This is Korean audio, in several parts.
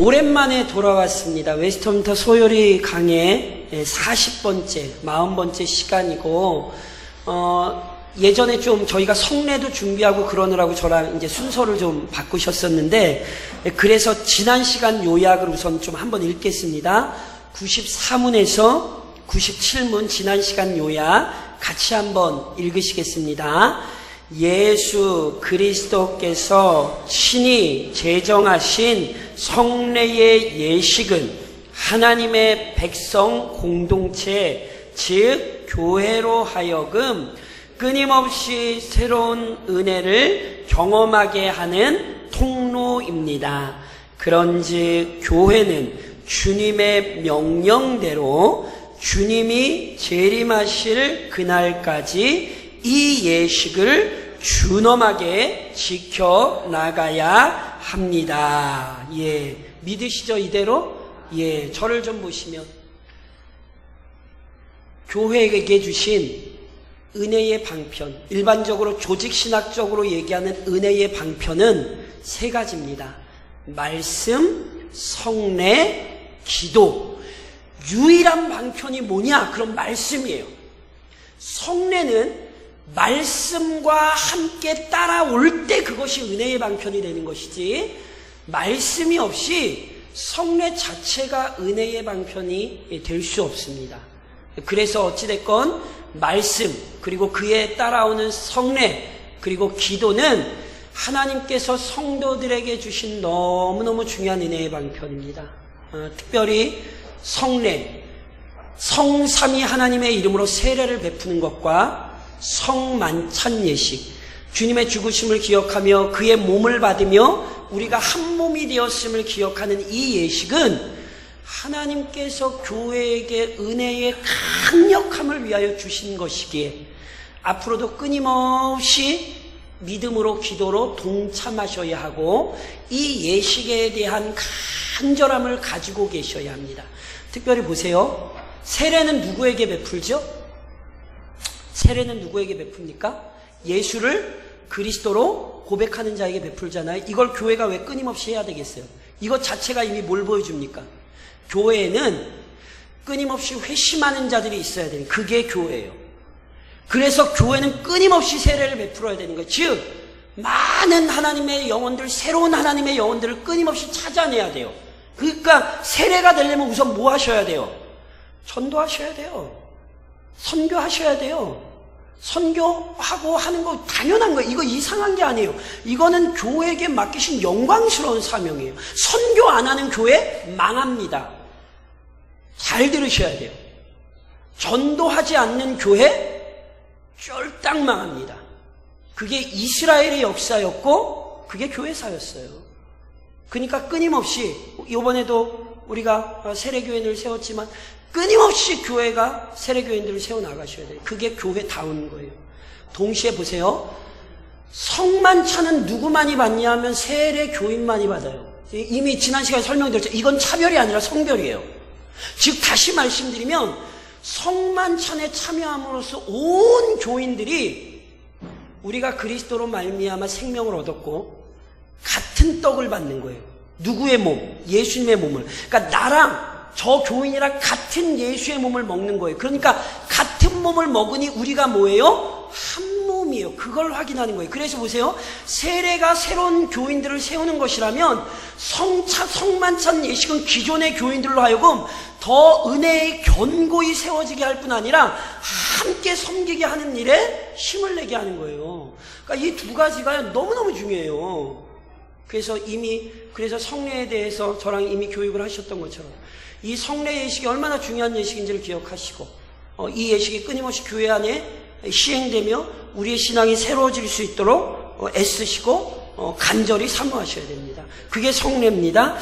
오랜만에 돌아왔습니다. 웨스트민스터 소요리 강의 40번째, 40번째 시간이고, 예전에 좀 저희가 성례도 준비하고 그러느라고 저랑 이제 순서를 좀 바꾸셨었는데, 그래서 지난 시간 요약을 우선 좀 한번 읽겠습니다. 94문에서 97문 지난 시간 요약 같이 한번 읽으시겠습니다. 예수 그리스도께서 친히 제정하신 성례의 예식은 하나님의 백성 공동체, 즉 교회로 하여금 끊임없이 새로운 은혜를 경험하게 하는 통로입니다. 그런즉 교회는 주님의 명령대로 주님이 재림하실 그날까지 이 예식을 준엄하게 지켜나가야 합니다. 예, 믿으시죠? 이대로? 예, 저를 좀 보시면 교회에게 주신 은혜의 방편, 일반적으로 조직신학적으로 얘기하는 은혜의 방편은 세 가지입니다. 말씀, 성례, 기도. 유일한 방편이 뭐냐? 그럼 말씀이에요. 성례는 말씀과 함께 따라올 때 그것이 은혜의 방편이 되는 것이지, 말씀이 없이 성례 자체가 은혜의 방편이 될 수 없습니다. 그래서 어찌됐건 말씀, 그리고 그에 따라오는 성례, 그리고 기도는 하나님께서 성도들에게 주신 너무너무 중요한 은혜의 방편입니다. 특별히 성례, 성삼위 하나님의 이름으로 세례를 베푸는 것과 성만찬 예식, 주님의 죽으심을 기억하며 그의 몸을 받으며 우리가 한 몸이 되었음을 기억하는 이 예식은 하나님께서 교회에게 은혜의 강력함을 위하여 주신 것이기에 앞으로도 끊임없이 믿음으로 기도로 동참하셔야 하고 이 예식에 대한 간절함을 가지고 계셔야 합니다. 특별히 보세요. 세례는 누구에게 베풀죠? 세례는 누구에게 베풉니까? 예수를 그리스도로 고백하는 자에게 베풀잖아요. 이걸 교회가 왜 끊임없이 해야 되겠어요? 이것 자체가 이미 뭘 보여줍니까? 교회에는 끊임없이 회심하는 자들이 있어야 되는, 그게 교회예요. 그래서 교회는 끊임없이 세례를 베풀어야 되는 거예요. 즉 많은 하나님의 영혼들, 새로운 하나님의 영혼들을 끊임없이 찾아내야 돼요. 그러니까 세례가 되려면 우선 뭐 하셔야 돼요? 전도하셔야 돼요. 선교하셔야 돼요. 선교하고 하는 거 당연한 거예요. 이거 이상한 게 아니에요. 이거는 교회에게 맡기신 영광스러운 사명이에요. 선교 안 하는 교회 망합니다. 잘 들으셔야 돼요. 전도하지 않는 교회 쫄딱 망합니다. 그게 이스라엘의 역사였고 그게 교회사였어요. 그러니까 끊임없이, 이번에도 우리가 세례교회를 세웠지만 끊임없이 교회가 세례교인들을 세워나가셔야 돼요. 그게 교회다운 거예요. 동시에 보세요. 성만찬은 누구만이 받냐 하면 세례교인만이 받아요. 이미 지난 시간에 설명드렸죠. 이건 차별이 아니라 성별이에요. 즉 다시 말씀드리면 성만찬에 참여함으로써 온 교인들이 우리가 그리스도로 말미암아 생명을 얻었고 같은 떡을 받는 거예요. 누구의 몸? 예수님의 몸을. 그러니까 나랑 저 교인이랑 같은 예수의 몸을 먹는 거예요. 그러니까 같은 몸을 먹으니 우리가 뭐예요? 한 몸이에요. 그걸 확인하는 거예요. 그래서 보세요. 세례가 새로운 교인들을 세우는 것이라면 성만찬 예식은 기존의 교인들로 하여금 더 은혜에 견고히 세워지게 할 뿐 아니라 함께 섬기게 하는 일에 힘을 내게 하는 거예요. 그러니까 이 두 가지가 너무너무 중요해요. 그래서 성례에 대해서 저랑 이미 교육을 하셨던 것처럼 이 성례 예식이 얼마나 중요한 예식인지를 기억하시고 이 예식이 끊임없이 교회 안에 시행되며 우리의 신앙이 새로워질 수 있도록 애쓰시고 간절히 사모하셔야 됩니다. 그게 성례입니다.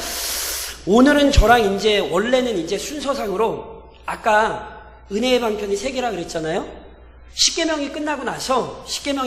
오늘은 저랑 이제 원래는 이제 순서상으로 아까 은혜의 방편이 3개라 그랬잖아요. 십계명이 끝나고 나서 실은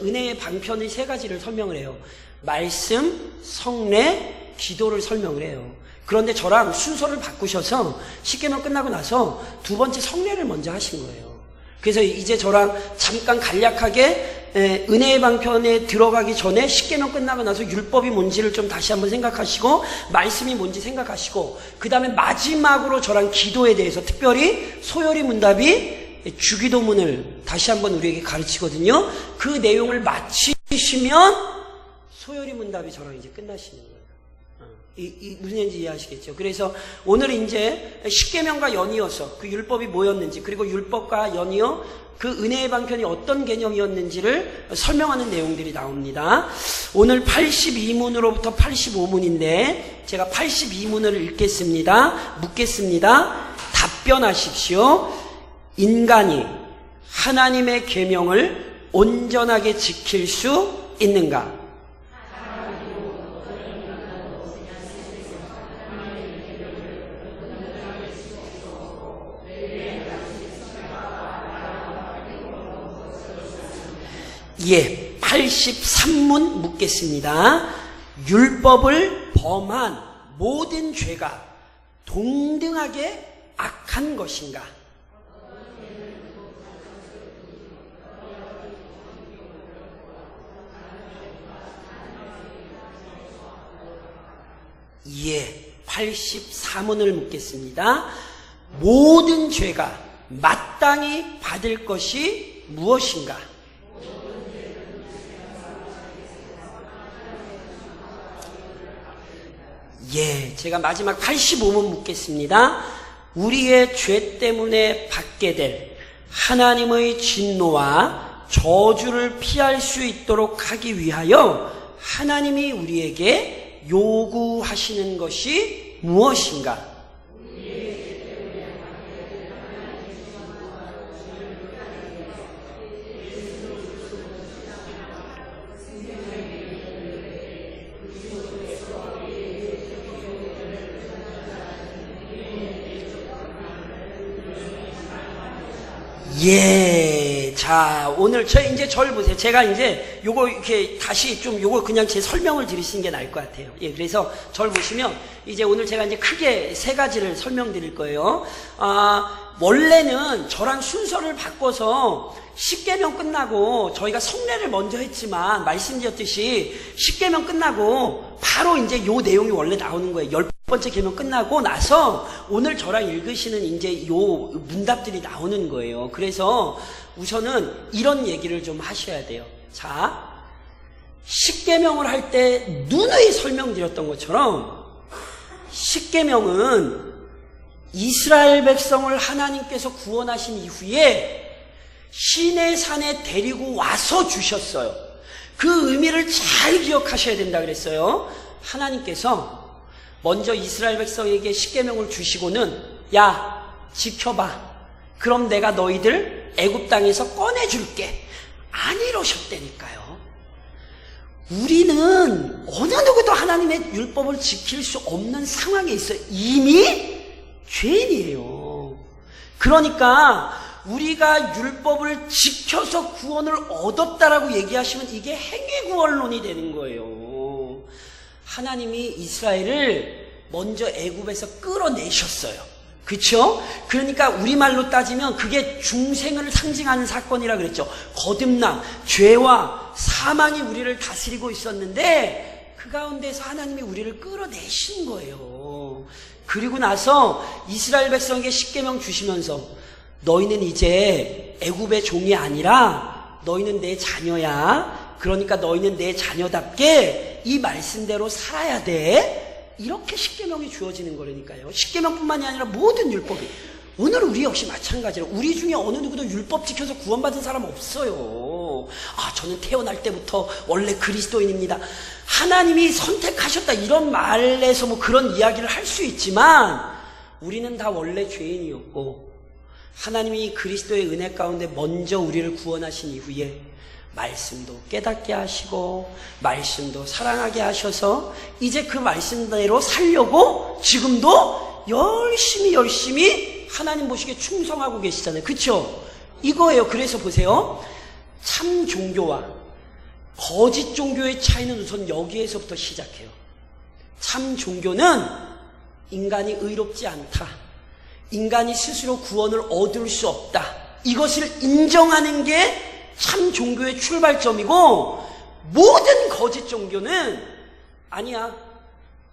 은혜의 방편의 3가지를 설명을 해요. 말씀, 성례, 기도를 설명을 해요. 그런데 저랑 순서를 바꾸셔서 십계명 끝나고 나서 2번째 성례를 먼저 하신 거예요. 그래서 이제 저랑 잠깐 간략하게 은혜의 방편에 들어가기 전에 십계명 끝나고 나서 율법이 뭔지를 좀 다시 한번 생각하시고 말씀이 뭔지 생각하시고 그 다음에 마지막으로 저랑 기도에 대해서 특별히 소요리 문답이 주기도문을 다시 한번 우리에게 가르치거든요. 그 내용을 마치시면 소요리 문답이 저랑 이제 끝나시는 거예요. 무슨 얘기인지 이해하시겠죠? 그래서 오늘 이제 십계명과 연이어서 그 율법이 뭐였는지 그리고 율법과 연이어 그 은혜의 방편이 어떤 개념이었는지를 설명하는 내용들이 나옵니다. 오늘 82문으로부터 85문인데 제가 82문을 읽겠습니다. 묻겠습니다. 답변하십시오. 인간이 하나님의 계명을 온전하게 지킬 수 있는가? 예, 83문 묻겠습니다. 율법을 범한 모든 죄가 동등하게 악한 것인가? 예, 84문을 묻겠습니다. 모든 죄가 마땅히 받을 것이 무엇인가? 예, 제가 마지막 85문 묻겠습니다. 우리의 죄 때문에 받게 될 하나님의 진노와 저주를 피할 수 있도록 하기 위하여 하나님이 우리에게 요구하시는 것이 무엇인가? 예, 자, 오늘 이제 절 보세요. 제가 이제 요거 이렇게 다시 좀 요거 그냥 제 설명을 드리시는 게 나을 것 같아요. 예, 그래서 절 보시면 이제 오늘 제가 이제 크게 세 가지를 설명드릴 거예요. 원래는 저랑 순서를 바꿔서 십계명 끝나고 저희가 성례를 먼저 했지만 말씀드렸듯이 십계명 끝나고 바로 이제 요 내용이 원래 나오는 거예요. 10번째 계명 끝나고 나서 오늘 저랑 읽으시는 이제 요 문답들이 나오는 거예요. 그래서 우선은 이런 얘기를 좀 하셔야 돼요. 자, 십계명을 할 때 누누이 설명드렸던 것처럼 십계명은 이스라엘 백성을 하나님께서 구원하신 이후에 시내산에 데리고 와서 주셨어요. 그 의미를 잘 기억하셔야 된다 그랬어요. 하나님께서 먼저 이스라엘 백성에게 십계명을 주시고는 야, 지켜봐. 그럼 내가 너희들 애굽 땅에서 꺼내줄게. 안 이러셨다니까요. 우리는 어느 누구도 하나님의 율법을 지킬 수 없는 상황에 있어요. 이미 죄인이에요. 그러니까 우리가 율법을 지켜서 구원을 얻었다라고 얘기하시면 이게 행위구원론이 되는 거예요. 하나님이 이스라엘을 먼저 애굽에서 끌어내셨어요. 그렇죠? 그러니까 우리말로 따지면 그게 중생을 상징하는 사건이라 그랬죠. 거듭남, 죄와 사망이 우리를 다스리고 있었는데 그 가운데서 하나님이 우리를 끌어내신 거예요. 그리고 나서 이스라엘 백성에게 십계명 주시면서 너희는 이제 애굽의 종이 아니라 너희는 내 자녀야. 그러니까 너희는 내 자녀답게 이 말씀대로 살아야 돼. 이렇게 십계명이 주어지는 거라니까요. 십계명뿐만이 아니라 모든 율법이. 오늘 우리 역시 마찬가지로 우리 중에 어느 누구도 율법 지켜서 구원받은 사람 없어요. 저는 태어날 때부터 원래 그리스도인입니다. 하나님이 선택하셨다 이런 말에서 뭐 그런 이야기를 할 수 있지만 우리는 다 원래 죄인이었고 하나님이 그리스도의 은혜 가운데 먼저 우리를 구원하신 이후에 말씀도 깨닫게 하시고 말씀도 사랑하게 하셔서 이제 그 말씀대로 살려고 지금도 열심히 하나님 보시기에 충성하고 계시잖아요. 그렇죠? 이거예요. 그래서 보세요. 참 종교와 거짓 종교의 차이는 우선 여기에서부터 시작해요. 참 종교는 인간이 의롭지 않다. 인간이 스스로 구원을 얻을 수 없다. 이것을 인정하는 게 참 종교의 출발점이고, 모든 거짓 종교는 아니야.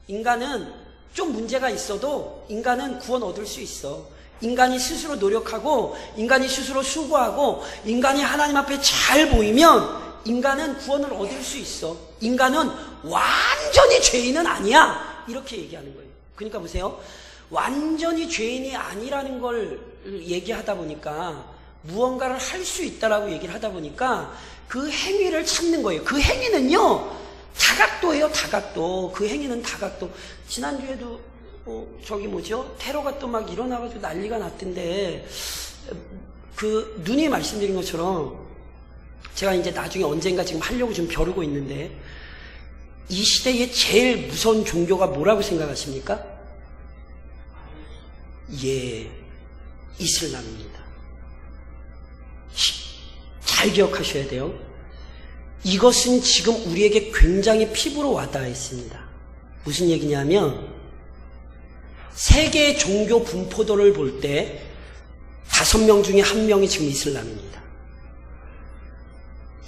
인간은 좀 문제가 있어도 인간은 구원 얻을 수 있어. 인간이 스스로 노력하고 인간이 스스로 수고하고 인간이 하나님 앞에 잘 보이면 인간은 구원을 얻을 수 있어. 인간은 완전히 죄인은 아니야. 이렇게 얘기하는 거예요. 그러니까 보세요. 완전히 죄인이 아니라는 걸 얘기하다 보니까 무언가를 할 수 있다라고 얘기를 하다 보니까 그 행위를 찾는 거예요. 그 행위는요, 다각도예요, 다각도. 그 행위는 다각도. 지난주에도 테러가 또 막 일어나가지고 난리가 났던데, 누님이 말씀드린 것처럼 제가 이제 나중에 언젠가 지금 하려고 좀 벼르고 있는데, 이 시대에 제일 무서운 종교가 뭐라고 생각하십니까? 예, 이슬람입니다. 잘 기억하셔야 돼요. 이것은 지금 우리에게 굉장히 피부로 와닿아 있습니다. 무슨 얘기냐면, 세계 종교 분포도를 볼 때 5명 중에 1명이 지금 이슬람입니다.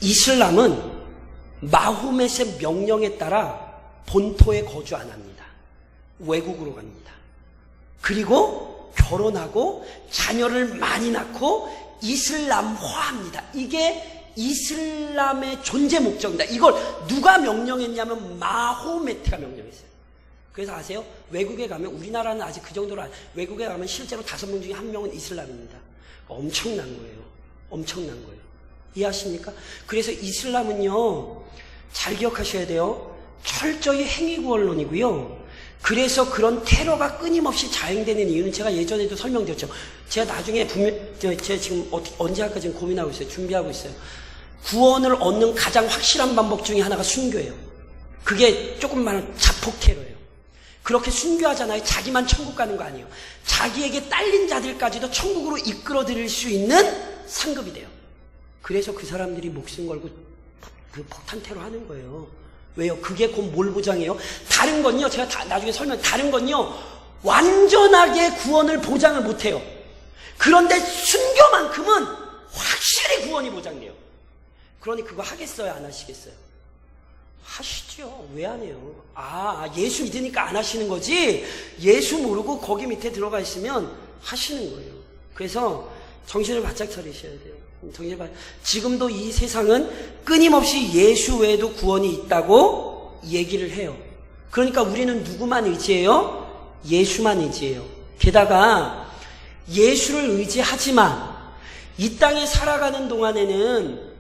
이슬람은 마호멧의 명령에 따라 본토에 거주 안 합니다. 외국으로 갑니다. 그리고 결혼하고 자녀를 많이 낳고 이슬람화합니다. 이게 이슬람의 존재 목적입니다. 이걸 누가 명령했냐면 마호메트가 명령했어요. 그래서 아세요? 외국에 가면, 우리나라는 아직 그 정도로 외국에 가면 실제로 5명 중에 1명은 이슬람입니다. 엄청난 거예요. 엄청난 거예요. 이해하십니까? 그래서 이슬람은요, 잘 기억하셔야 돼요. 철저히 행위구원론이고요. 그래서 그런 테러가 끊임없이 자행되는 이유는 제가 예전에도 설명드렸죠. 제가 나중에 제가 지금 언제 할까 지금 고민하고 있어요. 준비하고 있어요. 구원을 얻는 가장 확실한 방법 중에 하나가 순교예요. 그게 조금 말하면 자폭 테러예요. 그렇게 순교하잖아요. 자기만 천국 가는 거 아니에요. 자기에게 딸린 자들까지도 천국으로 이끌어들일 수 있는 상급이 돼요. 그래서 그 사람들이 목숨 걸고 그 폭탄 테러 하는 거예요. 왜요? 그게 곧 뭘 보장해요? 다른 건요, 제가 나중에 다른 건요, 완전하게 구원을 보장을 못해요. 그런데 순교만큼은 확실히 구원이 보장돼요. 그러니 그거 하겠어요? 안 하시겠어요? 하시죠. 왜 안 해요? 예수 믿으니까 안 하시는 거지, 예수 모르고 거기 밑에 들어가 있으면 하시는 거예요. 그래서 정신을 바짝 차리셔야 돼요. 지금도 이 세상은 끊임없이 예수 외에도 구원이 있다고 얘기를 해요. 그러니까 우리는 누구만 의지해요? 예수만 의지해요. 게다가 예수를 의지하지만 이 땅에 살아가는 동안에는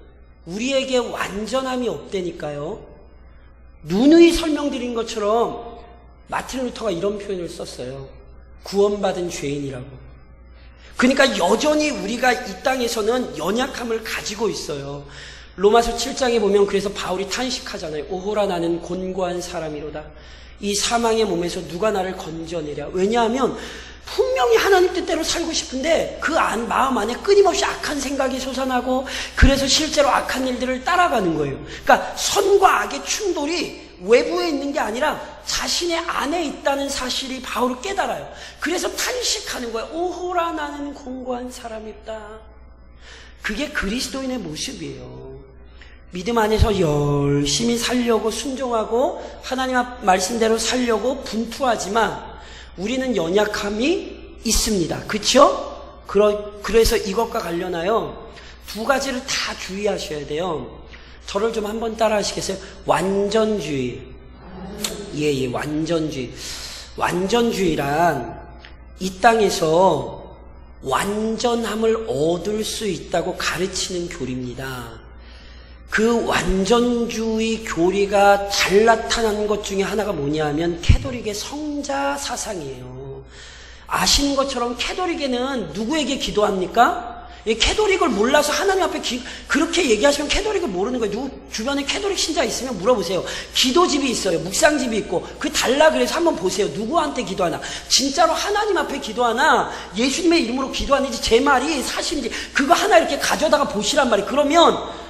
우리에게 완전함이 없다니까요. 누누이 설명드린 것처럼 마틴 루터가 이런 표현을 썼어요. 구원받은 죄인이라고. 그러니까 여전히 우리가 이 땅에서는 연약함을 가지고 있어요. 로마서 7장에 보면 그래서 바울이 탄식하잖아요. 오호라 나는 곤고한 사람이로다. 이 사망의 몸에서 누가 나를 건져내랴. 왜냐하면 분명히 하나님 뜻대로 살고 싶은데 그 마음 안에 끊임없이 악한 생각이 솟아나고, 그래서 실제로 악한 일들을 따라가는 거예요. 그러니까 선과 악의 충돌이 외부에 있는 게 아니라 자신의 안에 있다는 사실이 바울을 깨달아요. 그래서 탄식하는 거예요. 오호라 나는 공고한 사람이다. 그게 그리스도인의 모습이에요. 믿음 안에서 열심히 살려고 순종하고 하나님 말씀대로 살려고 분투하지만 우리는 연약함이 있습니다. 그렇죠? 그래서 이것과 관련하여 2가지를 다 주의하셔야 돼요. 저를 좀 한번 따라 하시겠어요? 완전주의. 예, 완전주의. 완전주의란 이 땅에서 완전함을 얻을 수 있다고 가르치는 교리입니다. 그 완전주의 교리가 잘 나타난 것 중에 하나가 뭐냐 하면 캐톨릭의 성자 사상이에요. 아시는 것처럼 캐톨릭에는 누구에게 기도합니까? 캐톨릭을 몰라서 하나님 앞에 그렇게 얘기하시면 캐톨릭을 모르는 거예요. 주변에 캐톨릭 신자 있으면 물어보세요. 기도집이 있어요. 묵상집이 있고. 달라 그래서 한번 보세요. 누구한테 기도하나? 진짜로 하나님 앞에 기도하나? 예수님의 이름으로 기도하는지 제 말이 사실인지 그거 하나 이렇게 가져다가 보시란 말이에요. 그러면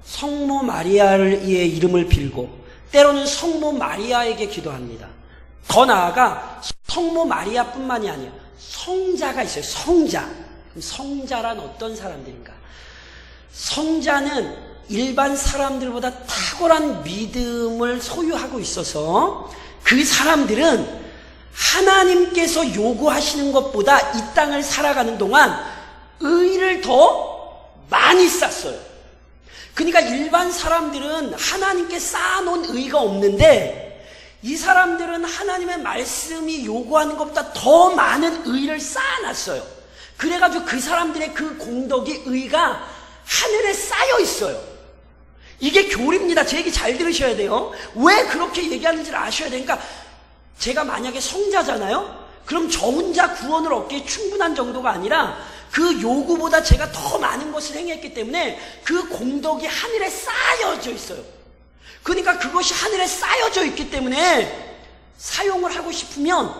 성모 마리아의 이름을 빌고 때로는 성모 마리아에게 기도합니다. 더 나아가 성모 마리아뿐만이 아니에요. 성자가 있어요. 성자. 성자란 어떤 사람들인가? 성자는 일반 사람들보다 탁월한 믿음을 소유하고 있어서 그 사람들은 하나님께서 요구하시는 것보다 이 땅을 살아가는 동안 의를 더 많이 쌓았어요. 그러니까 일반 사람들은 하나님께 쌓아놓은 의가 없는데 이 사람들은 하나님의 말씀이 요구하는 것보다 더 많은 의를 쌓아놨어요. 그래가지고 그 사람들의 그 공덕이 의가 하늘에 쌓여 있어요. 이게 교리입니다. 제 얘기 잘 들으셔야 돼요. 왜 그렇게 얘기하는지를 아셔야 되니까 제가 만약에 성자잖아요? 그럼 저 혼자 구원을 얻기에 충분한 정도가 아니라 그 요구보다 제가 더 많은 것을 행했기 때문에 그 공덕이 하늘에 쌓여져 있어요. 그러니까 그것이 하늘에 쌓여져 있기 때문에 사용을 하고 싶으면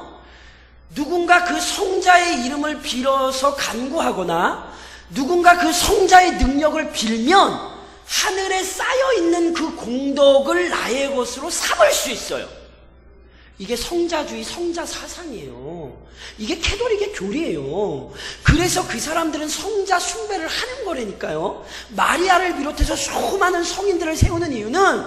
누군가 그 성자의 이름을 빌어서 간구하거나 누군가 그 성자의 능력을 빌면 하늘에 쌓여있는 그 공덕을 나의 것으로 삼을 수 있어요. 이게 성자주의, 성자 사상이에요. 이게 캐톨릭의 교리예요. 그래서 그 사람들은 성자 숭배를 하는 거라니까요. 마리아를 비롯해서 수많은 성인들을 세우는 이유는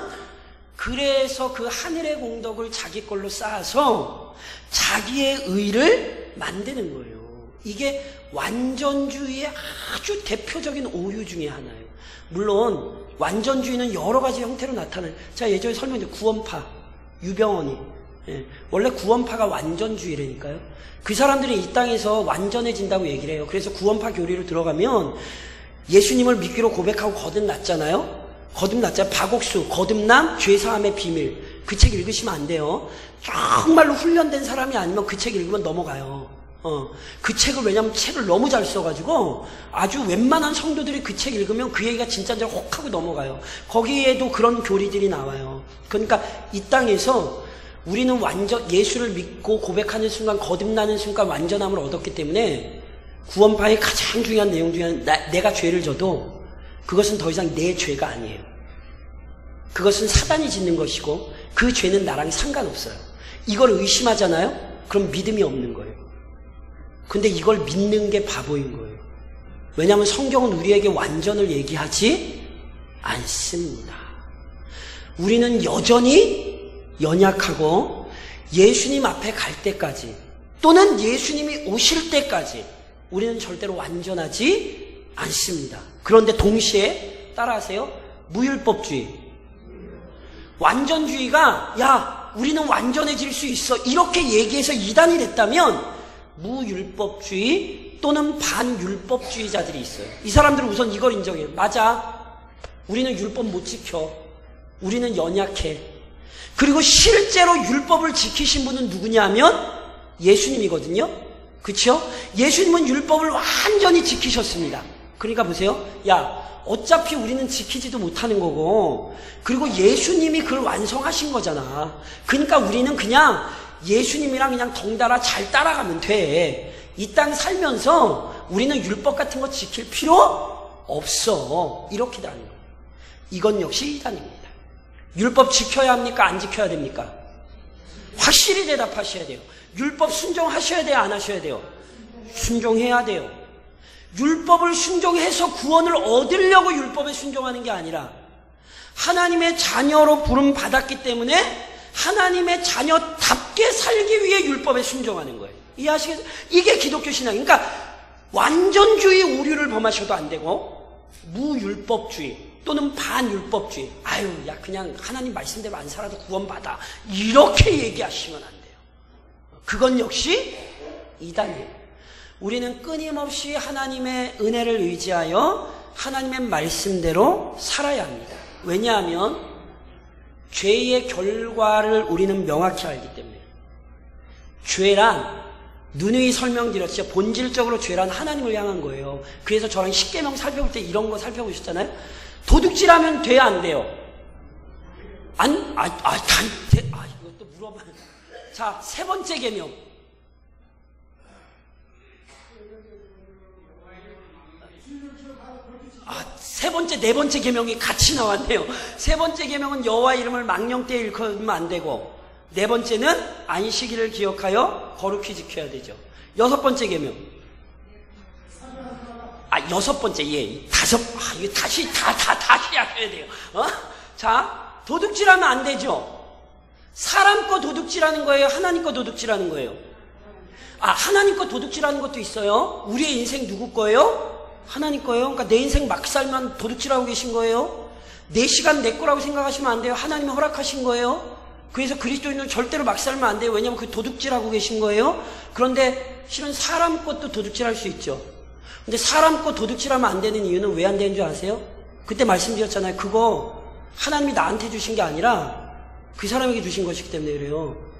그래서 그 하늘의 공덕을 자기 걸로 쌓아서 자기의 의를 만드는 거예요. 이게 완전주의의 아주 대표적인 오류 중에 하나예요. 물론 완전주의는 여러 가지 형태로 나타나요. 제가 예전에 설명드린 구원파, 유병원이 원래 구원파가 완전주의라니까요. 그 사람들이 이 땅에서 완전해진다고 얘기를 해요. 그래서 구원파 교리로 들어가면 예수님을 믿기로 고백하고 거듭났잖아요. 거듭났잖아요. 박옥수, 거듭남, 죄사함의 비밀. 그 책 읽으시면 안 돼요. 정말로 훈련된 사람이 아니면 그 책 읽으면 넘어가요. 그 책을, 왜냐면 책을 너무 잘 써가지고 아주 웬만한 성도들이 그 책 읽으면 그 얘기가 진짜인지 혹하고 넘어가요. 거기에도 그런 교리들이 나와요. 그러니까 이 땅에서 우리는 완전 예수를 믿고 고백하는 순간, 거듭나는 순간 완전함을 얻었기 때문에 구원파의 가장 중요한 내용 중에 하나는 내가 죄를 져도 그것은 더 이상 내 죄가 아니에요. 그것은 사단이 짓는 것이고 그 죄는 나랑 상관없어요. 이걸 의심하잖아요? 그럼 믿음이 없는 거예요. 근데 이걸 믿는 게 바보인 거예요. 왜냐하면 성경은 우리에게 완전을 얘기하지 않습니다. 우리는 여전히 연약하고 예수님 앞에 갈 때까지 또는 예수님이 오실 때까지 우리는 절대로 완전하지 않습니다. 그런데 동시에 따라하세요. 무율법주의. 완전주의가 야 우리는 완전해질 수 있어 이렇게 얘기해서 이단이 됐다면 무율법주의 또는 반율법주의자들이 있어요. 이 사람들은 우선 이걸 인정해요. 맞아. 우리는 율법 못 지켜. 우리는 연약해. 그리고 실제로 율법을 지키신 분은 누구냐 하면 예수님이거든요. 그렇죠? 예수님은 율법을 완전히 지키셨습니다. 그러니까 보세요. 야 어차피 우리는 지키지도 못하는 거고 그리고 예수님이 그걸 완성하신 거잖아. 그러니까 우리는 그냥 예수님이랑 그냥 덩달아 잘 따라가면 돼. 이 땅 살면서 우리는 율법 같은 거 지킬 필요 없어. 이렇게 다는 거예요. 이건 역시 이단입니다. 율법 지켜야 합니까? 안 지켜야 됩니까? 확실히 대답하셔야 돼요. 율법 순종하셔야 돼요? 안 하셔야 돼요? 순종해야 돼요. 율법을 순종해서 구원을 얻으려고 율법에 순종하는 게 아니라 하나님의 자녀로 부름 받았기 때문에 하나님의 자녀답게 살기 위해 율법에 순종하는 거예요. 이해하시겠어요? 이게 기독교 신앙이니까 완전주의 오류를 범하셔도 안 되고 무율법주의 또는 반율법주의 아유 야 그냥 하나님 말씀대로 안 살아도 구원받아 이렇게 얘기하시면 안 돼요. 그건 역시 이단이에요. 우리는 끊임없이 하나님의 은혜를 의지하여 하나님의 말씀대로 살아야 합니다. 왜냐하면 죄의 결과를 우리는 명확히 알기 때문에 죄란 누누이 설명드렸죠. 본질적으로 죄란 하나님을 향한 거예요. 그래서 저랑 십계명 살펴볼 때 이런 거 살펴보셨잖아요. 도둑질하면 돼요, 안 돼요? 이것도 물어봐. 자, 세 번째 계명. 세 번째, 네 번째 계명이 같이 나왔네요. 세 번째 계명은 여호와 이름을 망령되이 일컫으면 안 되고, 네 번째는 안식일을 기억하여 거룩히 지켜야 되죠. 여섯 번째 계명. 자, 6번째, 이거 다시 하셔야 돼요. 자, 도둑질하면 안 되죠. 사람 거 도둑질하는 거예요? 하나님 거 도둑질하는 거예요? 하나님 거 도둑질하는 것도 있어요. 우리의 인생 누구 거예요? 하나님 거예요. 그러니까 내 인생 막 살만 도둑질하고 계신 거예요. 내 시간 내 거라고 생각하시면 안 돼요. 하나님이 허락하신 거예요. 그래서 그리스도인은 절대로 막 살면 안 돼요. 왜냐하면 그 도둑질하고 계신 거예요. 그런데 실은 사람 것도 도둑질할 수 있죠. 근데 사람 것 도둑질하면 안 되는 이유는 왜 안 되는 줄 아세요? 그때 말씀드렸잖아요. 그거 하나님이 나한테 주신 게 아니라 그 사람에게 주신 것이기 때문에 그래요.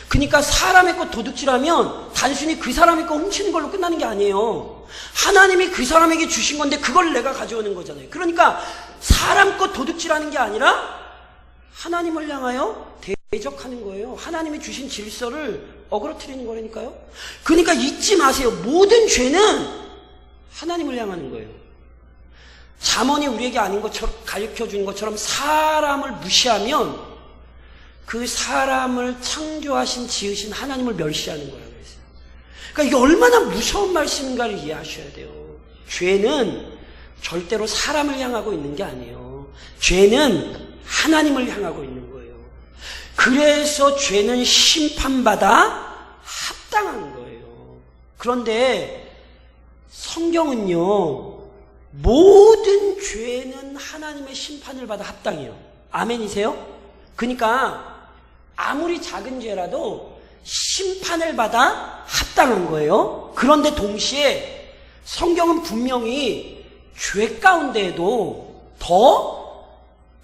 그러니까 사람의 것 도둑질하면 단순히 그 사람의 거 훔치는 걸로 끝나는 게 아니에요. 하나님이 그 사람에게 주신 건데 그걸 내가 가져오는 거잖아요. 그러니까 사람 것 도둑질하는 게 아니라 하나님을 향하여 대적하는 거예요. 하나님이 주신 질서를 어그러뜨리는 거라니까요. 그러니까 잊지 마세요. 모든 죄는 하나님을 향하는 거예요. 잠언이 우리에게 아닌 것처럼 가르쳐 주는 것처럼 사람을 무시하면 그 사람을 창조하신 지으신 하나님을 멸시하는 거라고 했어요. 그러니까 이게 얼마나 무서운 말씀인가를 이해하셔야 돼요. 죄는 절대로 사람을 향하고 있는 게 아니에요. 죄는 하나님을 향하고 있는 거예요. 그래서 죄는 심판받아 합당한 거예요. 그런데 성경은요, 모든 죄는 하나님의 심판을 받아 합당해요. 아멘이세요? 그러니까 아무리 작은 죄라도 심판을 받아 합당한 거예요. 그런데 동시에 성경은 분명히 죄 가운데에도 더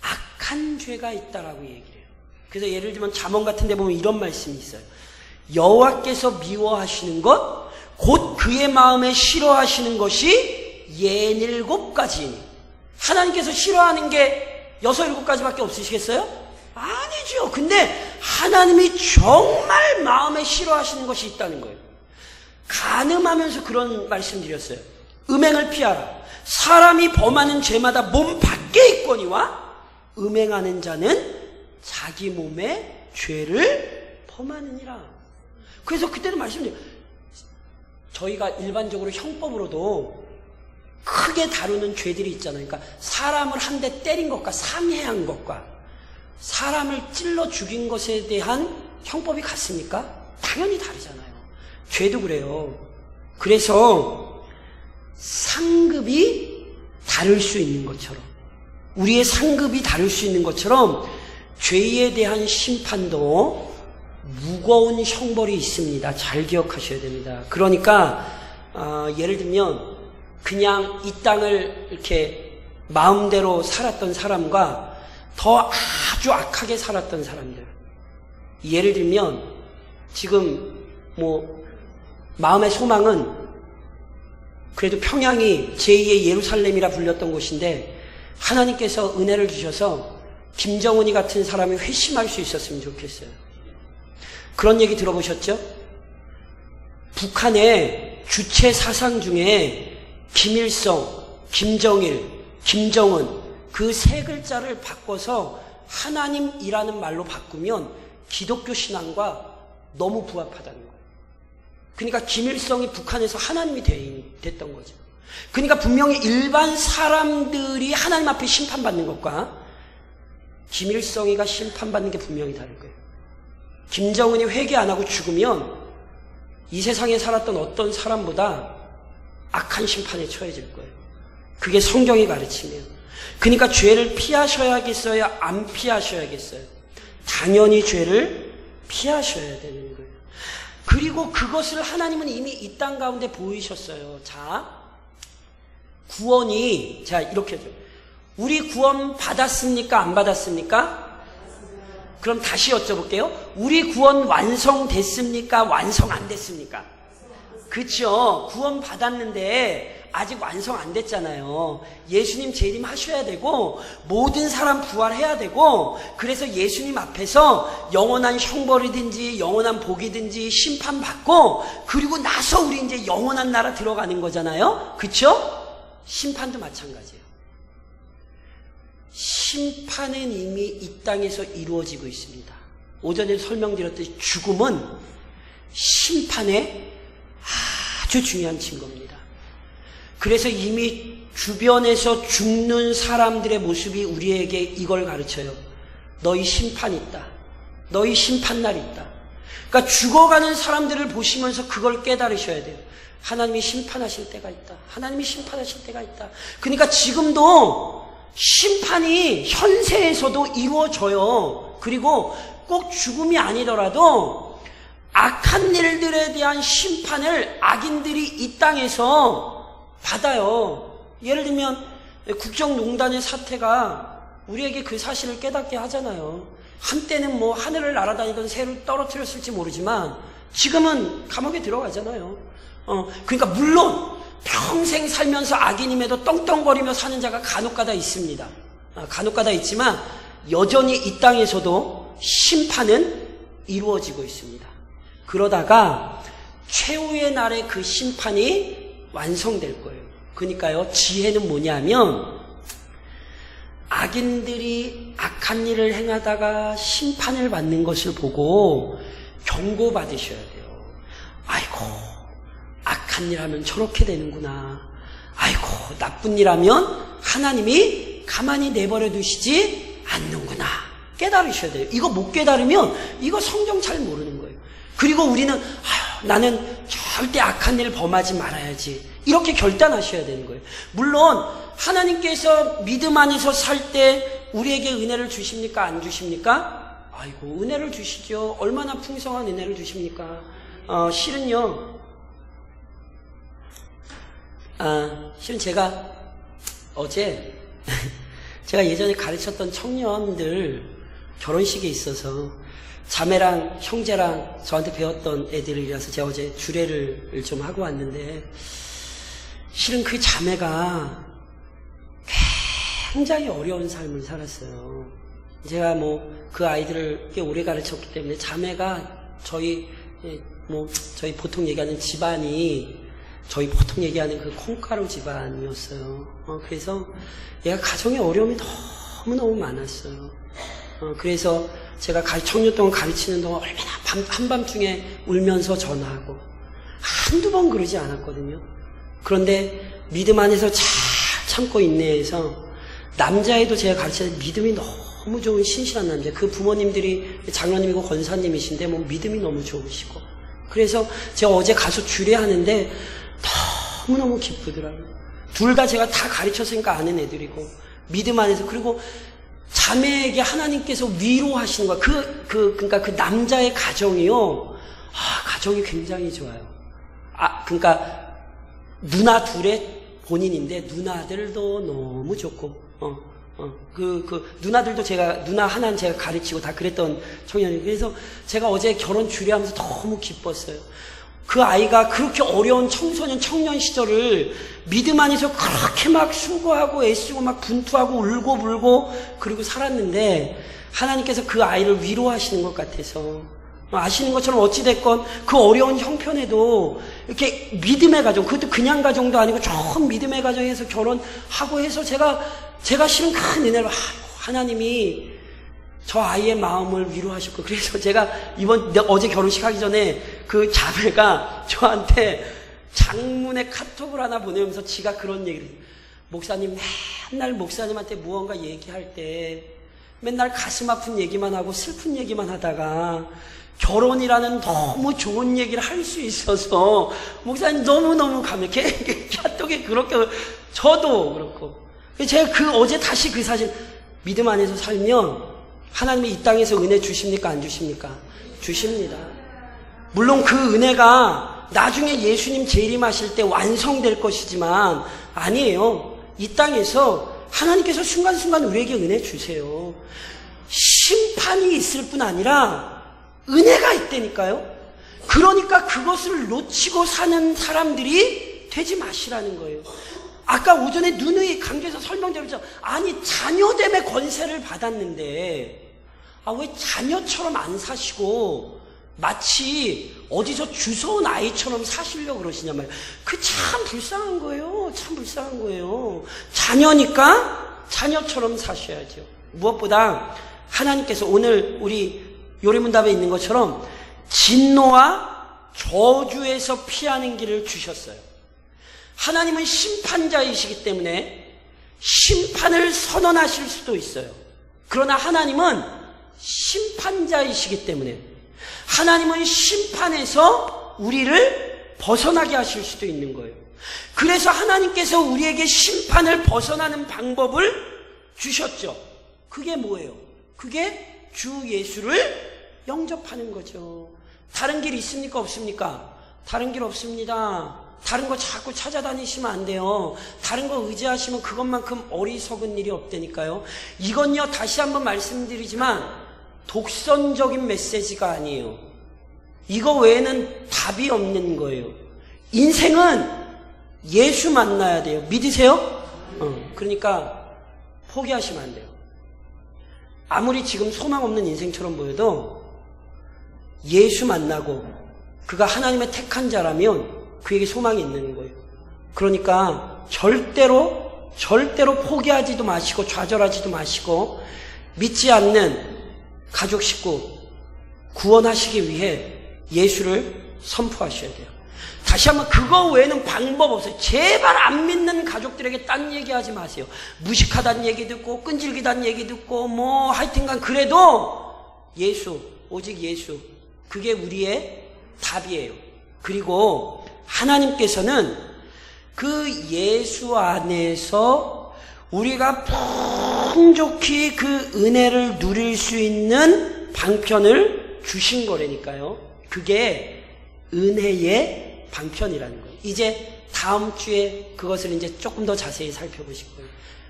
악한 죄가 있다라고 얘기해요. 그래서 예를 들면 잠언 같은 데 보면 이런 말씀이 있어요. 여호와께서 미워하시는 것 곧 그의 마음에 싫어하시는 것이 67가지이니. 하나님께서 싫어하는 게 6, 7가지밖에 없으시겠어요? 아니죠. 근데 하나님이 정말 마음에 싫어하시는 것이 있다는 거예요. 간음하면서 그런 말씀 드렸어요. 음행을 피하라. 사람이 범하는 죄마다 몸 밖에 있거니와 음행하는 자는 자기 몸에 죄를 범하느니라. 그래서 그때는 말씀드려요. 저희가 일반적으로 형법으로도 크게 다루는 죄들이 있잖아요. 그러니까 사람을 한 대 때린 것과 상해한 것과 사람을 찔러 죽인 것에 대한 형법이 같습니까? 당연히 다르잖아요. 죄도 그래요. 그래서 상급이 다를 수 있는 것처럼, 우리의 상급이 다를 수 있는 것처럼 죄에 대한 심판도 무거운 형벌이 있습니다. 잘 기억하셔야 됩니다. 그러니까 예를 들면 그냥 이 땅을 이렇게 마음대로 살았던 사람과 더 아주 악하게 살았던 사람들, 예를 들면 지금 마음의 소망은 그래도 평양이 제2의 예루살렘이라 불렸던 곳인데 하나님께서 은혜를 주셔서 김정은이 같은 사람이 회심할 수 있었으면 좋겠어요. 그런 얘기 들어보셨죠? 북한의 주체 사상 중에 김일성, 김정일, 김정은 그 세 글자를 바꿔서 하나님이라는 말로 바꾸면 기독교 신앙과 너무 부합하다는 거예요. 그러니까 김일성이 북한에서 하나님이 됐던 거죠. 그러니까 분명히 일반 사람들이 하나님 앞에 심판받는 것과 김일성이가 심판받는 게 분명히 다를 거예요. 김정은이 회개 안 하고 죽으면 이 세상에 살았던 어떤 사람보다 악한 심판에 처해질 거예요. 그게 성경이 가르치네요. 그러니까 죄를 피하셔야겠어요? 안 피하셔야겠어요? 당연히 죄를 피하셔야 되는 거예요. 그리고 그것을 하나님은 이미 이 땅 가운데 보이셨어요. 자, 구원이, 자, 이렇게 하죠. 우리 구원 받았습니까? 안 받았습니까? 그럼 다시 여쭤볼게요. 우리 구원 완성됐습니까? 완성 안 됐습니까? 그렇죠. 구원 받았는데 아직 완성 안 됐잖아요. 예수님 재림 하셔야 되고 모든 사람 부활해야 되고, 그래서 예수님 앞에서 영원한 형벌이든지 영원한 복이든지 심판받고, 그리고 나서 우리 이제 영원한 나라 들어가는 거잖아요. 그렇죠? 심판도 마찬가지예요. 심판은 이미 이 땅에서 이루어지고 있습니다. 오전에 설명드렸듯이 죽음은 심판의 아주 중요한 증거입니다. 그래서 이미 주변에서 죽는 사람들의 모습이 우리에게 이걸 가르쳐요. 너희 심판 있다. 너희 심판날 있다. 그러니까 죽어가는 사람들을 보시면서 그걸 깨달으셔야 돼요. 하나님이 심판하실 때가 있다. 하나님이 심판하실 때가 있다. 그러니까 지금도 심판이 현세에서도 이루어져요. 그리고 꼭 죽음이 아니더라도 악한 일들에 대한 심판을 악인들이 이 땅에서 받아요. 예를 들면 국정농단의 사태가 우리에게 그 사실을 깨닫게 하잖아요. 한때는 뭐 하늘을 날아다니던 새를 떨어뜨렸을지 모르지만 지금은 감옥에 들어가잖아요. 그러니까 물론 평생 살면서 악인임에도 떵떵거리며 사는 자가 간혹가다 있습니다. 간혹가다 있지만 여전히 이 땅에서도 심판은 이루어지고 있습니다. 그러다가 최후의 날에 그 심판이 완성될 거예요. 그러니까요, 지혜는 뭐냐면 악인들이 악한 일을 행하다가 심판을 받는 것을 보고 경고받으셔야 돼요. 아이고, 악한 일 하면 저렇게 되는구나. 아이고, 나쁜 일 하면 하나님이 가만히 내버려 두시지 않는구나. 깨달으셔야 돼요. 이거 못 깨달으면 이거 성경 잘 모르는 거예요. 그리고 우리는 나는 절대 악한 일을 범하지 말아야지. 이렇게 결단하셔야 되는 거예요. 물론 하나님께서 믿음 안에서 살 때 우리에게 은혜를 주십니까? 안 주십니까? 아이고, 은혜를 주시죠. 얼마나 풍성한 은혜를 주십니까? 실은요, 실은 제가 어제 제가 예전에 가르쳤던 청년들 결혼식에 있어서 자매랑 형제랑 저한테 배웠던 애들이라서 제가 어제 주례를 좀 하고 왔는데, 실은 그 자매가 굉장히 어려운 삶을 살았어요. 제가 그 아이들을 꽤 오래 가르쳤기 때문에 자매가 저희 보통 얘기하는 집안이 저희 보통 얘기하는 그 콩가루 집안이었어요. 그래서 얘가 가정의 어려움이 너무너무 많았어요. 그래서 제가 청년 동안 가르치는 동안 얼마나 한밤중에 울면서 전화하고 한두 번 그러지 않았거든요. 그런데 믿음 안에서 잘 참고 인내해서 남자애도 제가 가르치는 믿음이 너무 좋은 신실한 남자. 그 부모님들이 장로님이고 권사님이신데 믿음이 너무 좋으시고. 그래서 제가 어제 가서 주례하는데 너무너무 기쁘더라고요. 둘 다 제가 다 가르쳤으니까 아는 애들이고 믿음 안에서. 그리고 자매에게 하나님께서 위로하시는 거야. 그러니까 그 남자의 가정이요. 가정이 굉장히 좋아요. 그러니까 누나 둘의 본인인데 누나들도 너무 좋고, 누나들도 누나 하나는 제가 가르치고 다 그랬던 청년이에요. 그래서 제가 어제 결혼 주례하면서 너무 기뻤어요. 그 아이가 그렇게 어려운 청년 시절을 믿음 안에서 그렇게 막 수고하고 애쓰고 막 분투하고 울고 불고 그리고 살았는데 하나님께서 그 아이를 위로하시는 것 같아서, 아시는 것처럼 어찌됐건 그 어려운 형편에도 이렇게 믿음의 가정, 그것도 그냥 가정도 아니고 좋은 믿음의 가정에서 결혼하고 해서 제가 실은 큰 은혜로 하나님이 저 아이의 마음을 위로하셨고, 그래서 제가 어제 결혼식 하기 전에 그 자매가 저한테 장문의 카톡을 하나 보내면서 지가 그런 얘기를 해요. 목사님, 맨날 목사님한테 무언가 얘기할 때 맨날 가슴 아픈 얘기만 하고 슬픈 얘기만 하다가 결혼이라는 너무 좋은 얘기를 할 수 있어서 목사님 너무너무 감격해. 카톡에 그렇게, 저도 그렇고. 제가 어제 다시 그 사실, 믿음 안에서 살면 하나님이 이 땅에서 은혜 주십니까? 안 주십니까? 주십니다. 물론 그 은혜가 나중에 예수님 재림하실 때 완성될 것이지만 아니에요. 이 땅에서 하나님께서 순간순간 우리에게 은혜 주세요. 심판이 있을 뿐 아니라 은혜가 있다니까요. 그러니까 그것을 놓치고 사는 사람들이 되지 마시라는 거예요. 아까 오전에 누누이 강조해서 설명드렸죠. 아니, 자녀됨의 권세를 받았는데 왜 자녀처럼 안 사시고 마치 어디서 주워온 아이처럼 사시려고 그러시냐 말이에요. 참 불쌍한 거예요. 참 불쌍한 거예요. 자녀니까 자녀처럼 사셔야죠. 무엇보다 하나님께서 오늘 우리 요리문답에 있는 것처럼 진노와 저주에서 피하는 길을 주셨어요. 하나님은 심판자이시기 때문에 심판을 선언하실 수도 있어요. 그러나 하나님은 심판자이시기 때문에 하나님은 심판에서 우리를 벗어나게 하실 수도 있는 거예요. 그래서 하나님께서 우리에게 심판을 벗어나는 방법을 주셨죠. 그게 뭐예요? 그게 주 예수를 영접하는 거죠. 다른 길 있습니까? 없습니까? 다른 길 없습니다. 다른 거 자꾸 찾아다니시면 안 돼요. 다른 거 의지하시면 그것만큼 어리석은 일이 없다니까요. 이건요, 다시 한번 말씀드리지만 독선적인 메시지가 아니에요. 이거 외에는 답이 없는 거예요. 인생은 예수 만나야 돼요. 믿으세요? 그러니까 포기하시면 안 돼요. 아무리 지금 소망 없는 인생처럼 보여도 예수 만나고 그가 하나님의 택한 자라면 그에게 소망이 있는 거예요. 그러니까 절대로 포기하지도 마시고 좌절하지도 마시고 믿지 않는 가족 식구 구원하시기 위해 예수를 선포하셔야 돼요. 다시 한번 그거 외에는 방법 없어요. 제발 안 믿는 가족들에게 딴 얘기하지 마세요. 무식하다는 얘기 듣고 끈질기다는 얘기 듣고 뭐 하여튼간 그래도 예수, 오직 예수, 그게 우리의 답이에요. 그리고 하나님께서는 그 예수 안에서 우리가 풍족히 그 은혜를 누릴 수 있는 방편을 주신 거라니까요. 그게 은혜의 방편이라는 거예요. 이제 다음 주에 그것을 이제 조금 더 자세히 살펴보실 거예요.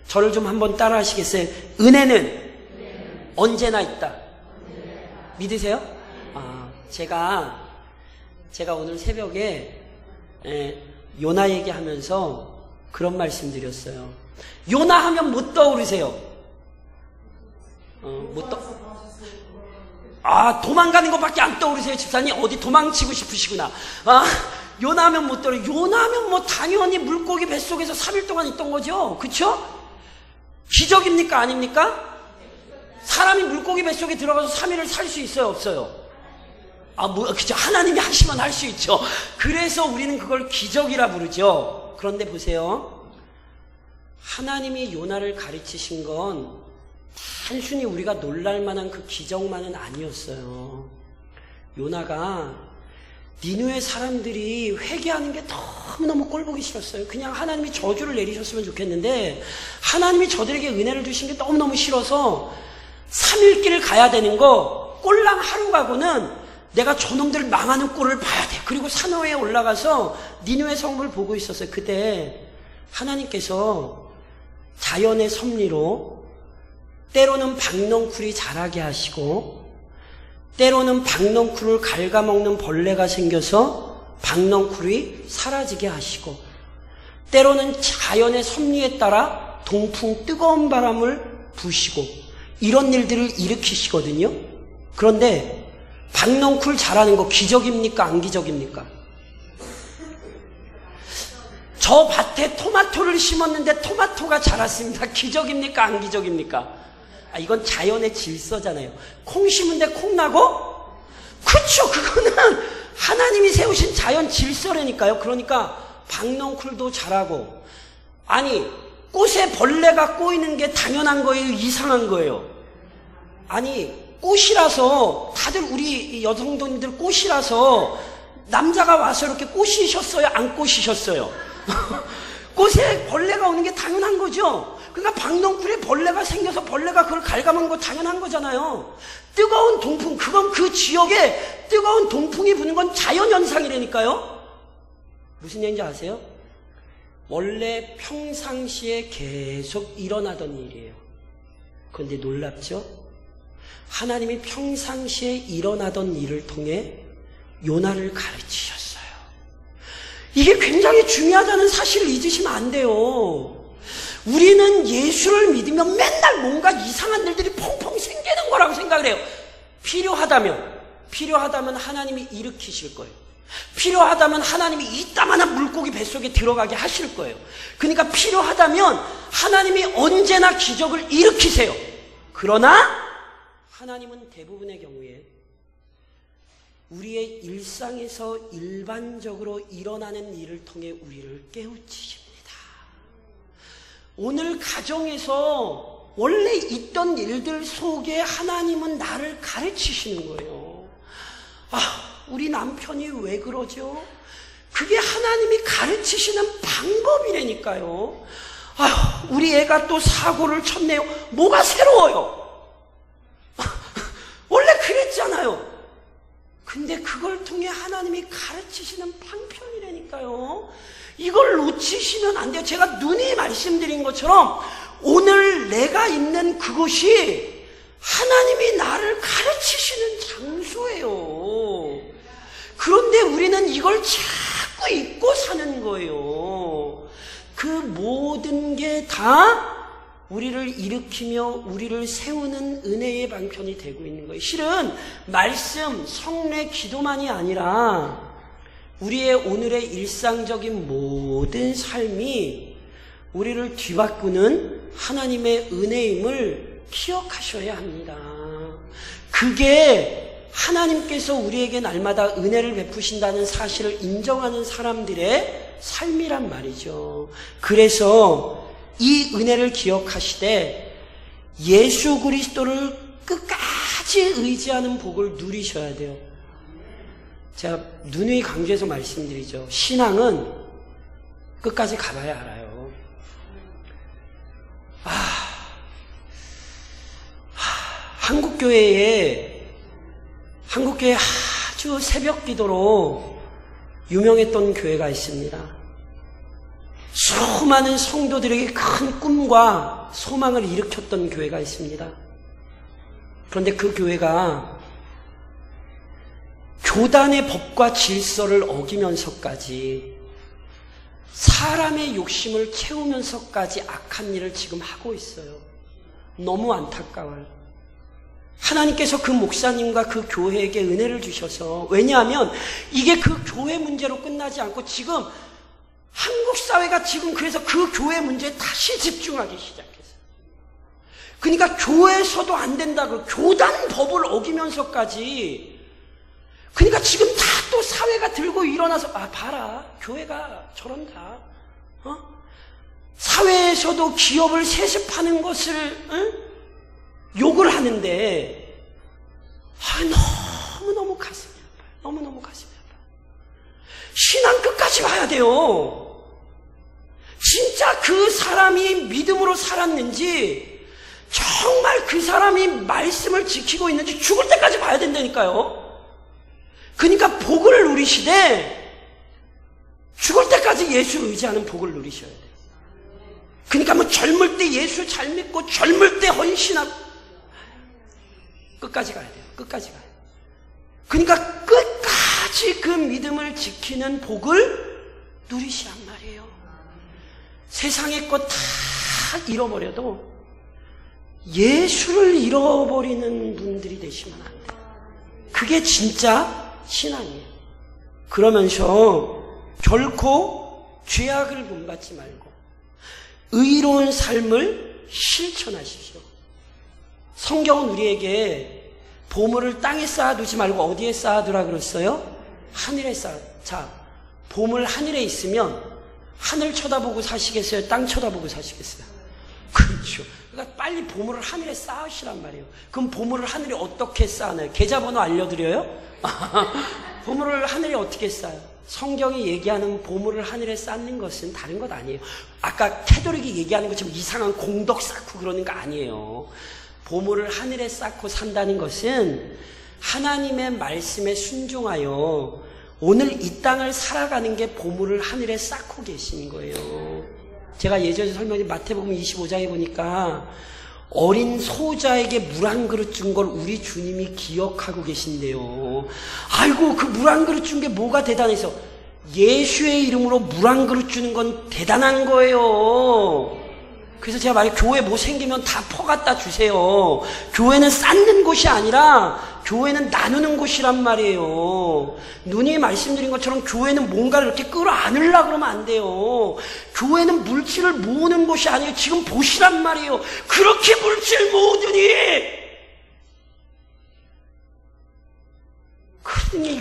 저를 좀 한번 따라 하시겠어요? 은혜는 언제나 있다. 믿으세요? 제가 오늘 새벽에 요나 얘기하면서 그런 말씀 드렸어요. 요나 하면 못 떠오르세요? 도망가는 것밖에 안 떠오르세요, 집사님? 어디 도망치고 싶으시구나. 요나 하면 못 떠오르. 요나 하면 뭐 당연히 물고기 뱃속에서 3일 동안 있던 거죠. 그쵸? 기적입니까? 아닙니까? 사람이 물고기 뱃속에 들어가서 3일을 살 수 있어요? 없어요? 그죠. 하나님이 하시면 할 수 있죠. 그래서 우리는 그걸 기적이라 부르죠. 그런데 보세요. 하나님이 요나를 가르치신 건 단순히 우리가 놀랄 만한 그 기적만은 아니었어요. 요나가 니느웨 사람들이 회개하는 게 너무너무 꼴보기 싫었어요. 그냥 하나님이 저주를 내리셨으면 좋겠는데 하나님이 저들에게 은혜를 주신 게 너무너무 싫어서 3일 길을 가야 되는 거 꼴랑 하루 가고는 내가 저놈들 망하는 꼴을 봐야 돼. 그리고 산호에 올라가서 니느웨 성을 보고 있었어요. 그때 하나님께서 자연의 섭리로 때로는 박넝쿨이 자라게 하시고 때로는 박넝쿨을 갉아먹는 벌레가 생겨서 박넝쿨이 사라지게 하시고 때로는 자연의 섭리에 따라 동풍 뜨거운 바람을 부시고 이런 일들을 일으키시거든요. 그런데 박넝쿨 자라는 거 기적입니까? 안 기적입니까? 저 밭에 토마토를 심었는데 토마토가 자랐습니다. 기적입니까? 안 기적입니까? 이건 자연의 질서잖아요. 콩 심은데 콩 나고? 그쵸, 그거는 하나님이 세우신 자연 질서라니까요. 그러니까 박넝쿨도 자라고, 아니 꽃에 벌레가 꼬이는 게 당연한 거예요? 이상한 거예요? 아니 꽃이라서, 다들 우리 여성분들 꽃이라서 남자가 와서 이렇게 꼬시셨어요? 안 꼬시셨어요? 꽃에 벌레가 오는 게 당연한 거죠. 그러니까 박넝쿨에 벌레가 생겨서 벌레가 그걸 갉아먹는 거 당연한 거잖아요. 뜨거운 동풍, 그건 그 지역에 뜨거운 동풍이 부는 건 자연현상이라니까요. 무슨 얘기인지 아세요? 원래 평상시에 계속 일어나던 일이에요. 그런데 놀랍죠? 하나님이 평상시에 일어나던 일을 통해 요나를 가르치셨어요. 이게 굉장히 중요하다는 사실을 잊으시면 안 돼요. 우리는 예수를 믿으면 맨날 뭔가 이상한 일들이 펑펑 생기는 거라고 생각을 해요. 필요하다면 하나님이 일으키실 거예요. 필요하다면 하나님이 이따만한 물고기 뱃속에 들어가게 하실 거예요. 그러니까 필요하다면 하나님이 언제나 기적을 일으키세요. 그러나 하나님은 대부분의 경우에 우리의 일상에서 일반적으로 일어나는 일을 통해 우리를 깨우치십니다. 오늘 가정에서 원래 있던 일들 속에 하나님은 나를 가르치시는 거예요. 우리 남편이 왜 그러죠? 그게 하나님이 가르치시는 방법이라니까요. 우리 애가 또 사고를 쳤네요. 뭐가 새로워요? 원래 그랬잖아요. 근데 그걸 통해 하나님이 가르치시는 방편이라니까요. 이걸 놓치시면 안 돼요. 제가 누누이 말씀드린 것처럼 오늘 내가 있는 그곳이 하나님이 나를 가르치시는 장소예요. 그런데 우리는 이걸 자꾸 잊고 사는 거예요. 그 모든 게 다 우리를 일으키며 우리를 세우는 은혜의 방편이 되고 있는 거예요. 실은 말씀, 성례, 기도만이 아니라 우리의 오늘의 일상적인 모든 삶이 우리를 뒤바꾸는 하나님의 은혜임을 기억하셔야 합니다. 그게 하나님께서 우리에게 날마다 은혜를 베푸신다는 사실을 인정하는 사람들의 삶이란 말이죠. 그래서 이 은혜를 기억하시되 예수 그리스도를 끝까지 의지하는 복을 누리셔야 돼요. 제가 누누이 강조해서 말씀드리죠. 신앙은 끝까지 가봐야 알아요. 한국교회에 아주 새벽 기도로 유명했던 교회가 있습니다. 수많은 성도들에게 큰 꿈과 소망을 일으켰던 교회가 있습니다. 그런데 그 교회가 교단의 법과 질서를 어기면서까지 사람의 욕심을 채우면서까지 악한 일을 지금 하고 있어요. 너무 안타까워요. 하나님께서 그 목사님과 그 교회에게 은혜를 주셔서, 왜냐하면 이게 그 교회 문제로 끝나지 않고 지금 한국 사회가 지금 그래서 그 교회 문제에 다시 집중하기 시작했어요. 그러니까 교회에서도 안 된다고 교단 법을 어기면서까지, 그러니까 지금 다 또 사회가 들고 일어나서 봐라 교회가 저런다. 사회에서도 기업을 세습하는 것을 욕을 하는데 너무너무 가슴이 아파요. 너무너무 가슴이 아파요. 신앙 끝까지 봐야 돼요. 진짜 그 사람이 믿음으로 살았는지, 정말 그 사람이 말씀을 지키고 있는지 죽을 때까지 봐야 된다니까요. 그러니까 복을 누리시되 죽을 때까지 예수 의지하는 복을 누리셔야 돼요. 그러니까 뭐 젊을 때 예수 잘 믿고 젊을 때 헌신하고 끝까지 가야 돼요. 끝까지 가야 돼요. 그러니까 끝까지 그 믿음을 지키는 복을 누리시란 말이에요. 세상의 것 다 잃어버려도 예수를 잃어버리는 분들이 되시면 안 돼요. 그게 진짜 신앙이에요. 그러면서 결코 죄악을 본받지 말고 의로운 삶을 실천하십시오. 성경은 우리에게 보물을 땅에 쌓아두지 말고 어디에 쌓아두라 그랬어요? 하늘에 쌓아. 자, 보물 하늘에 있으면 하늘 쳐다보고 사시겠어요? 땅 쳐다보고 사시겠어요? 그렇죠. 그러니까 빨리 보물을 하늘에 쌓으시란 말이에요. 그럼 보물을 하늘에 어떻게 쌓나요? 계좌번호 알려드려요? 보물을 하늘에 어떻게 쌓아요? 성경이 얘기하는 보물을 하늘에 쌓는 것은 다른 것 아니에요. 아까 캐도릭이 얘기하는 것처럼 이상한 공덕 쌓고 그러는 거 아니에요. 보물을 하늘에 쌓고 산다는 것은 하나님의 말씀에 순종하여 오늘 이 땅을 살아가는 게 보물을 하늘에 쌓고 계시는 거예요. 제가 예전에 설명드린 마태복음 25장에 보니까 어린 소자에게 물 한 그릇 준 걸 우리 주님이 기억하고 계신데요. 아이고, 그 물 한 그릇 준 게 뭐가 대단해서, 예수의 이름으로 물 한 그릇 주는 건 대단한 거예요. 그래서 제가 말해, 교회 뭐 생기면 다 퍼갖다 주세요. 교회는 쌓는 곳이 아니라 교회는 나누는 곳이란 말이에요. 누님이 말씀드린 것처럼 교회는 뭔가를 이렇게 끌어안으려고 그러면 안 돼요. 교회는 물질을 모으는 곳이 아니에요. 지금 보시란 말이에요. 그렇게 물질 모으더니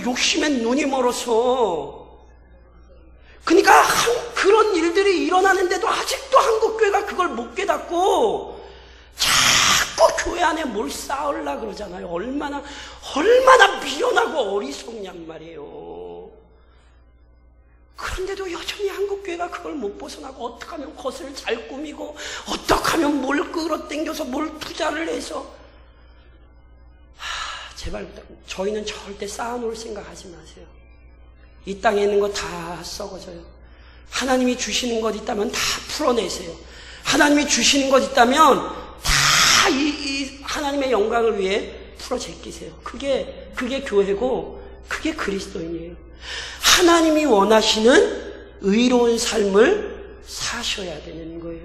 욕심에 눈이 멀어서. 그러니까 그런 일들이 일어나는데도 아직도 한국교회가 그걸 못 깨닫고 자꾸 교회 안에 뭘 쌓으려고 그러잖아요. 얼마나 미련하고 어리석냔 말이에요. 그런데도 여전히 한국교회가 그걸 못 벗어나고, 어떻게 하면 것을 잘 꾸미고, 어떻게 하면 뭘 끌어당겨서 뭘 투자를 해서. 제발 저희는 절대 쌓아놓을 생각하지 마세요. 이 땅에 있는 거 다 썩어져요. 하나님이 주시는 것 있다면 다 풀어내세요. 하나님이 주시는 것 있다면 다 이 하나님의 영광을 위해 풀어 제끼세요. 그게 교회고, 그게 그리스도인이에요. 하나님이 원하시는 의로운 삶을 사셔야 되는 거예요.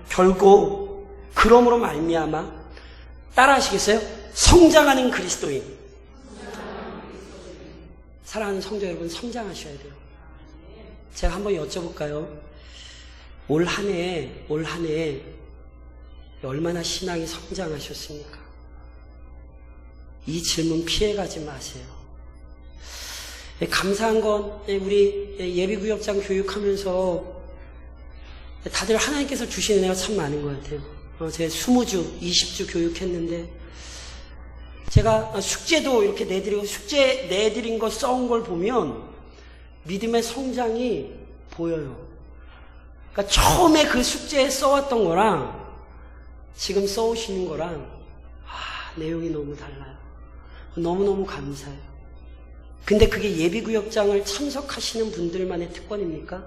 결국 그러므로 말미암아, 따라하시겠어요? 성장하는 그리스도인. 사랑하는 성도 여러분, 성장하셔야 돼요. 제가 한번 여쭤볼까요? 올 한 해 얼마나 신앙이 성장하셨습니까? 이 질문 피해가지 마세요. 감사한 건 우리 예비구역장 교육하면서 다들 하나님께서 주시는 은혜가 참 많은 것 같아요. 제가 20주, 20주 교육했는데 제가 숙제도 이렇게 내드리고, 숙제 내드린 거 써온 걸 보면 믿음의 성장이 보여요. 그러니까 처음에 그 숙제에 써왔던 거랑 지금 써오시는 거랑 내용이 너무 달라요. 너무너무 감사해요. 근데 그게 예비구역장을 참석하시는 분들만의 특권입니까?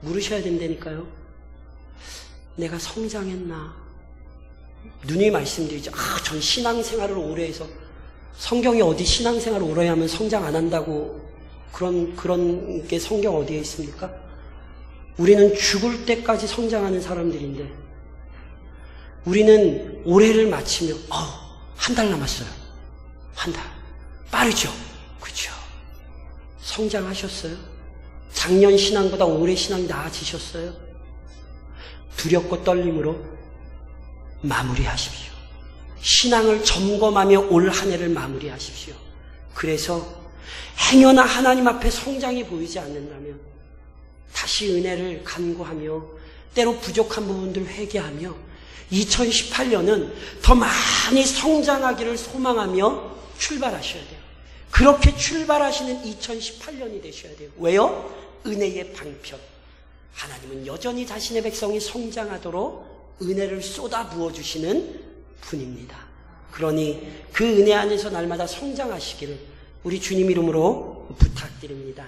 물으셔야 된다니까요. 내가 성장했나? 누누이 말씀드리죠. 전 신앙생활을 오래 해서. 성경이 어디 신앙생활을 오래 하면 성장 안 한다고 그런 게 성경 어디에 있습니까? 우리는 죽을 때까지 성장하는 사람들인데, 우리는 올해를 마치면 한 달 남았어요. 한 달. 빠르죠? 그렇죠? 성장하셨어요? 작년 신앙보다 올해 신앙이 나아지셨어요? 두렵고 떨림으로 마무리하십시오. 신앙을 점검하며 올 한 해를 마무리하십시오. 그래서 행여나 하나님 앞에 성장이 보이지 않는다면 다시 은혜를 간구하며, 때로 부족한 부분들을 회개하며 2018년은 더 많이 성장하기를 소망하며 출발하셔야 돼요. 그렇게 출발하시는 2018년이 되셔야 돼요. 왜요? 은혜의 방편. 하나님은 여전히 자신의 백성이 성장하도록 은혜를 쏟아 부어주시는 분입니다. 그러니 그 은혜 안에서 날마다 성장하시기를 우리 주님 이름으로 부탁드립니다.